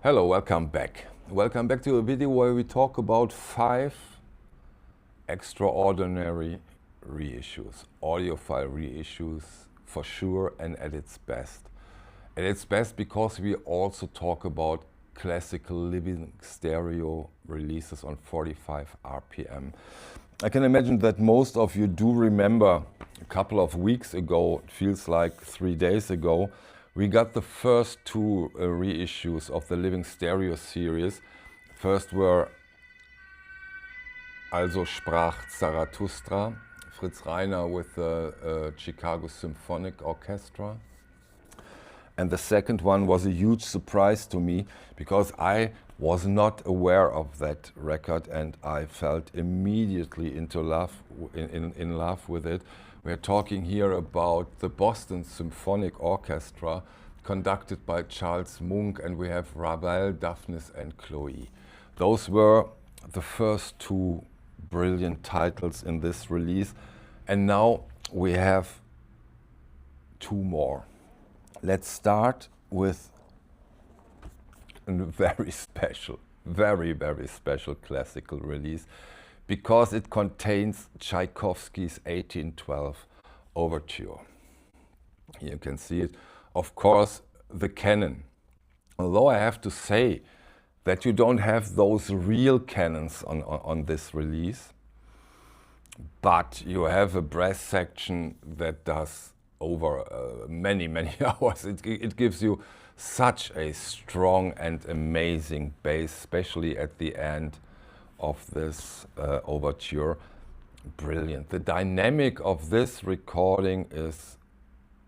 Hello, welcome back. Welcome back to a video where we talk about 5 extraordinary reissues, audiophile reissues for sure, and at its best. At its best because we also talk about classical living stereo releases on 45 RPM. I can imagine that most of you do remember a couple of weeks ago, it feels like 3 days ago, we got the first 2 reissues of the Living Stereo series. First were Also sprach Zarathustra, Fritz Reiner with the Chicago Symphonic Orchestra. And the second one was a huge surprise to me because I was not aware of that record and I felt immediately in love with it. We're talking here about the Boston Symphonic Orchestra conducted by Charles Munch, and we have Ravel, Daphnis and Chloe. Those were the first 2 brilliant titles in this release, and now we have 2 more. Let's start with a very special, very special classical release because it contains Tchaikovsky's 1812 Overture. Here you can see it. Of course, the canon. Although I have to say that you don't have those real canons on this release, but you have a brass section that does over many hours. It gives you such a strong and amazing bass, especially at the end of this overture. Brilliant. The dynamic of this recording is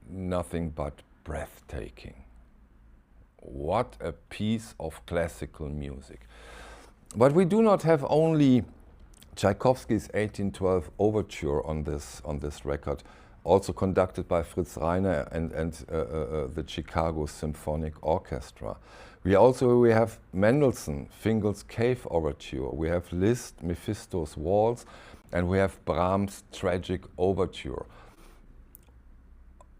nothing but breathtaking. What a piece of classical music. But we do not have only Tchaikovsky's 1812 Overture on this record, also conducted by Fritz Reiner and the Chicago Symphonic Orchestra. We have Mendelssohn, Fingal's Cave Overture, we have Liszt, Mephisto's Waltz, and we have Brahms' Tragic Overture.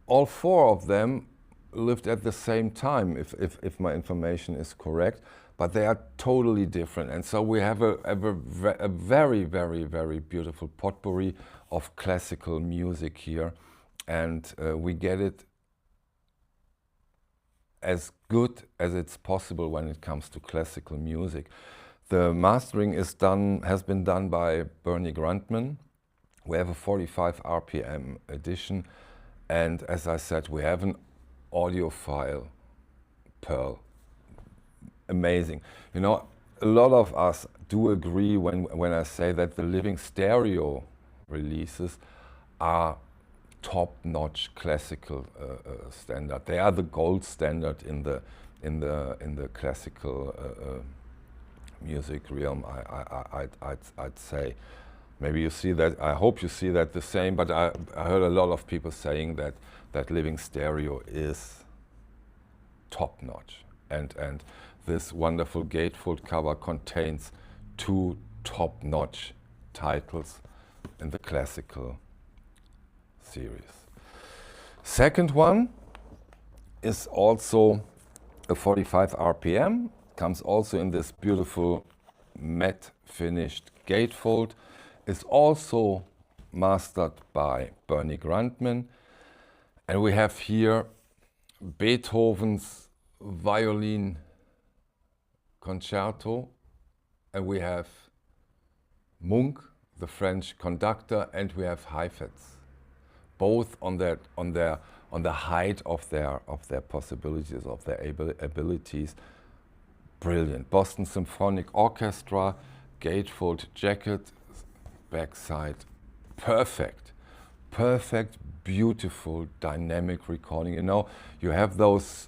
All 4 of them lived at the same time, if my information is correct, but they are totally different. And so we have a very beautiful potpourri of classical music here, and we get it as good as it's possible when it comes to classical music. The mastering has been done by Bernie Grundman. We have a 45 RPM edition, and as I said, we have an audiophile pearl. Amazing. You know, a lot of us do agree when I say that the Living Stereo releases are top-notch classical standard. They are the gold standard in the classical music realm. I'd say. Maybe you see that. I hope you see that the same. But I heard a lot of people saying that Living Stereo is top-notch, and this wonderful gatefold cover contains 2 top-notch titles in the classical series. Second one is also a 45 RPM, comes also in this beautiful matte finished gatefold, is also mastered by Bernie Grundman, and we have here Beethoven's Violin Concerto, and we have Munch, the French conductor, and we have Heifetz, both on the height of their possibilities, of their abilities. Brilliant. Boston Symphonic Orchestra, gatefold jacket, backside, perfect, beautiful, dynamic recording. You know, you have those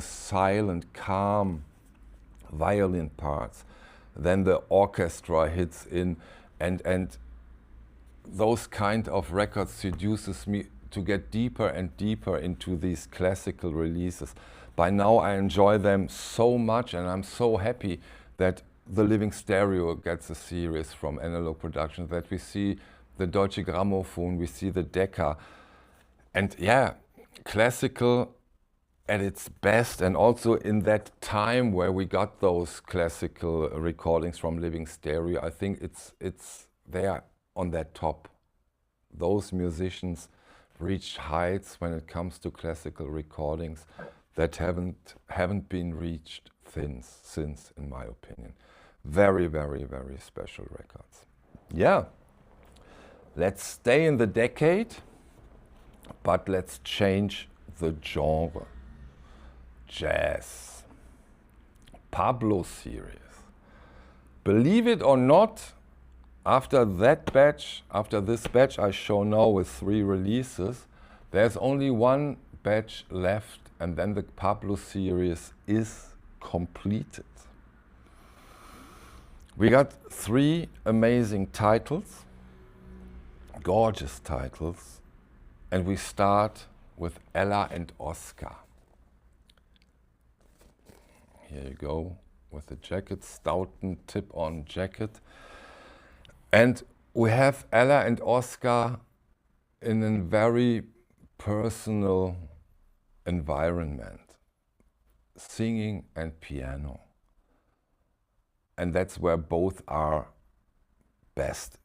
silent, calm violin parts, then the orchestra hits in, and those kind of records seduces me to get deeper and deeper into these classical releases. By now I enjoy them so much, and I'm so happy that the Living Stereo gets a series from Analog Productions, that we see the Deutsche Grammophon, we see the Decca. And yeah, classical at its best, and also in that time where we got those classical recordings from Living Stereo, I think it's they are on that top. Those musicians reached heights when it comes to classical recordings that haven't been reached since, in my opinion. Very, very, very special records. Yeah, let's stay in the decade, but let's change the genre. Jazz. Pablo series. Believe it or not, after this batch I show now with 3 releases, there's only one batch left, and then the Pablo series is completed. We got 3 amazing titles, gorgeous titles, and we start with Ella and Oscar. Here you go with the jacket, Stoughton tip-on jacket. And we have Ella and Oscar in a very personal environment, singing and piano. And that's where both are best,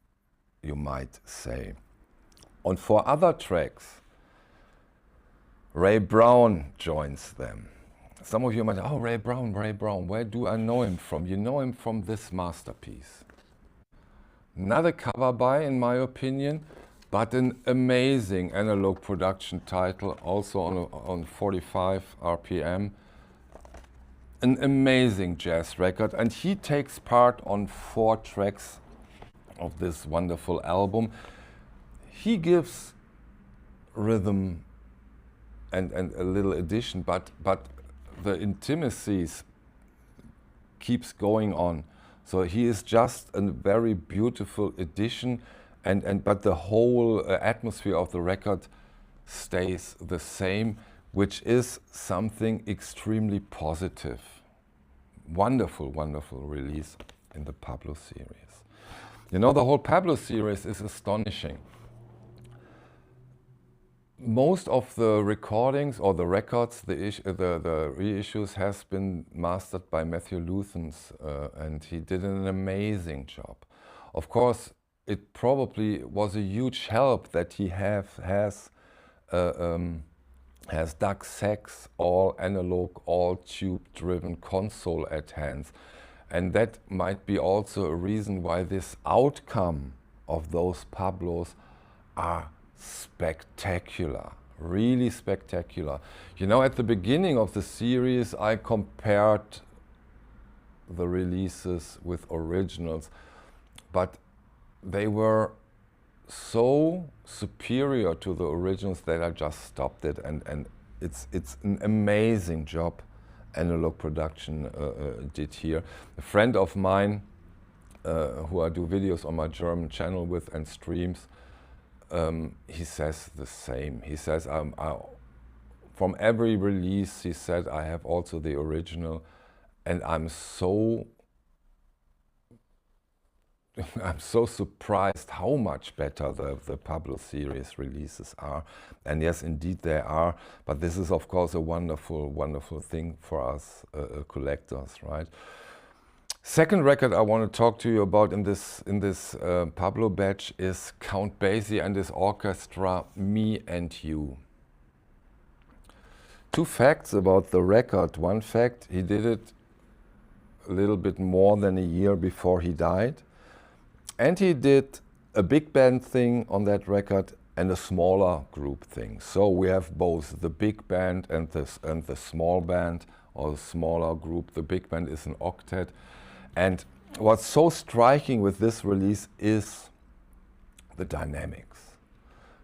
you might say. And for other tracks, Ray Brown joins them. Some of you might say, oh, Ray Brown, where do I know him from? You know him from this masterpiece. Another cover by, in my opinion, but an amazing analog production title, also on 45 RPM. An amazing jazz record, and he takes part on 4 tracks of this wonderful album. He gives rhythm and a little addition, but the intimacies keeps going on. So he is just a very beautiful addition, but the whole atmosphere of the record stays the same, which is something extremely positive. Wonderful, wonderful release in the Pablo series. You know, the whole Pablo series is astonishing. Most of the recordings or the records, the reissues has been mastered by Matthew Luthens, and he did an amazing job. Of course, it probably was a huge help that he has Doug Sachs, all analog, all tube-driven console at hand. And that might be also a reason why this outcome of those Pablos are spectacular, really spectacular. You know, at the beginning of the series, I compared the releases with originals, but they were so superior to the originals that I just stopped it, and it's an amazing job analog production did here. A friend of mine who I do videos on my German channel with and streams, he says the same. He says, from every release, he said, I have also the original, and I'm so surprised how much better the Pablo series releases are. And yes, indeed they are, but this is of course a wonderful, wonderful thing for us collectors, right? Second record I want to talk to you about in this Pablo batch is Count Basie and his Orchestra, Me and You. 2 facts about the record. One fact, he did it a little bit more than a year before he died. And he did a big band thing on that record and a smaller group thing. So we have both the big band and the small band, or smaller group. The big band is an octet. And what's so striking with this release is the dynamics.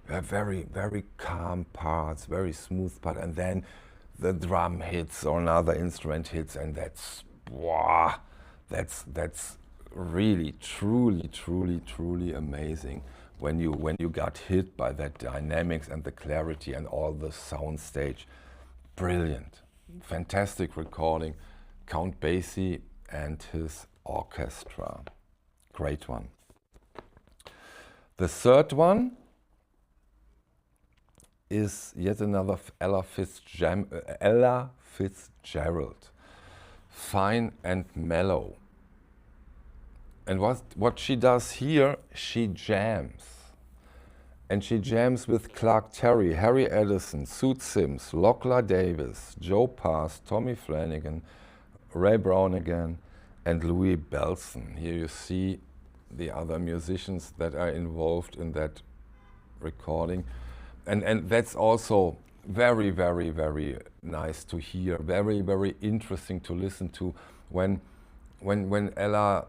You have very, very calm parts, very smooth part, and then the drum hits or another instrument hits, and that's really, truly, truly, truly amazing when you got hit by that dynamics and the clarity and all the sound stage. Brilliant, fantastic recording. Count Basie and his Orchestra, great one. The third one is yet another Ella Fitzgerald. Fine and mellow. And what she does here, she jams. And she jams with Clark Terry, Harry Edison, Sue Sims, Locklar Davis, Joe Pass, Tommy Flanagan, Ray Brown again, and Louis Bellson. Here you see the other musicians that are involved in that recording. And that's also very, very, very nice to hear, very, very interesting to listen to when Ella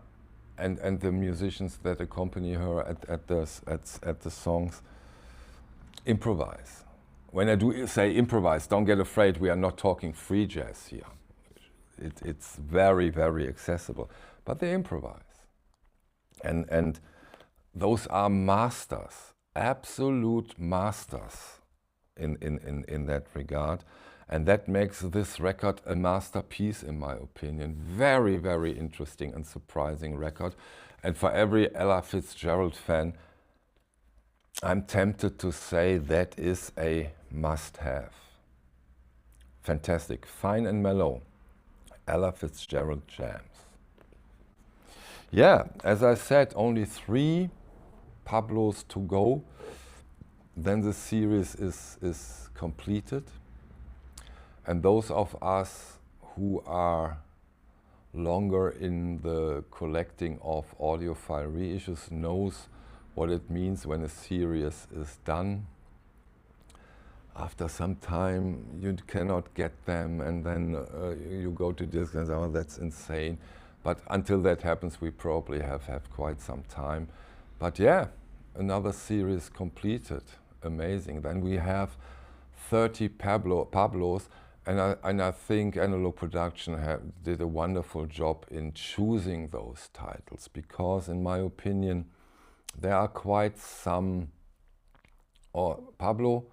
and the musicians that accompany her at the songs improvise. When I do say improvise, don't get afraid, we are not talking free jazz here. It's very, very accessible, but they improvise. And those are masters, absolute masters in that regard. And that makes this record a masterpiece, in my opinion. Very, very interesting and surprising record. And for every Ella Fitzgerald fan, I'm tempted to say that is a must-have. Fantastic, fine and mellow. Ella Fitzgerald jams. Yeah, as I said, only 3 Pablos to go. Then the series is completed. And those of us who are longer in the collecting of audiophile reissues knows what it means when a series is done. After some time you cannot get them, and then you go to disc and say, oh, that's insane. But until that happens, we probably have quite some time. But yeah, another series completed. Amazing. Then we have 30 Pablos. And I think Analog Production did a wonderful job in choosing those titles, because in my opinion there are quite some, Pablo,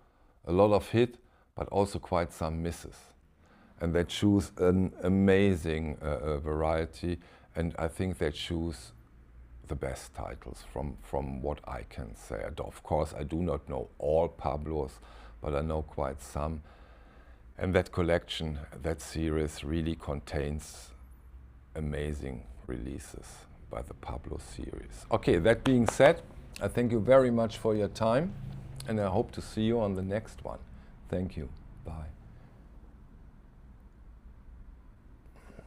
a lot of hit, but also quite some misses. And they choose an amazing variety, and I think they choose the best titles from what I can say. And of course I do not know all Pablos, but I know quite some. And that collection, that series really contains amazing releases by the Pablo series. Okay, that being said, I thank you very much for your time, and I hope to see you on the next one. Thank you. Bye.